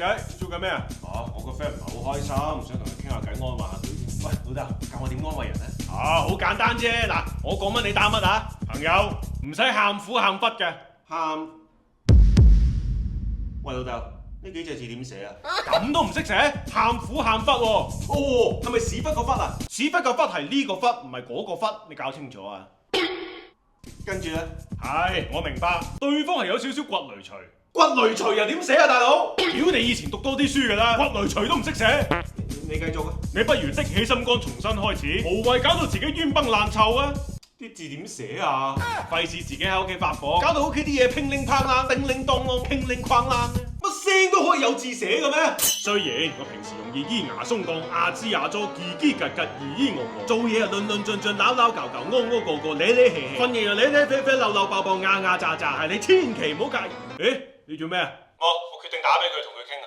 仔做緊咩啊？我個 friend 唔係好開心，想同佢傾下偈安慰下佢先。喂，老豆，教我點安慰人咧？好簡單啫。嗱，我講乜你答乜啊？朋友唔使喊苦喊忽嘅。喊。喂，老豆，呢幾隻字點寫啊？咁都唔識寫，喊苦喊忽喎。哦，係咪屎忽個忽啊？屎忽個忽係呢個忽，唔係嗰個忽，你搞清楚啊！跟住咧，係，我明白，對方係有少少骨雷除。骨雷除又點寫啊，大佬？屌你以前讀多啲書㗎啦，骨雷除都唔識寫。你繼續啊！你不如的起心肝重新開始，無謂搞到自己冤崩爛臭啊！啲字點寫啊？費事自己喺屋企發火，搞到屋企啲嘢乒鈴乓啷、叮鈴當啷、乒鈴哐啷。乜聲都可以有字寫嘅咩？雖然我平時容易咿牙鬆槓、牙吱牙咗、嘰嘰格格、咿咿我我，做嘢啊論論盡盡、扭扭舊舊、屙屙個個、咧咧氣氣，瞓嘢又咧咧啡啡、溜溜爆爆、牙牙喳喳，係你千祈唔好介意。誒，你做咩啊？我決定打俾佢同佢傾啊！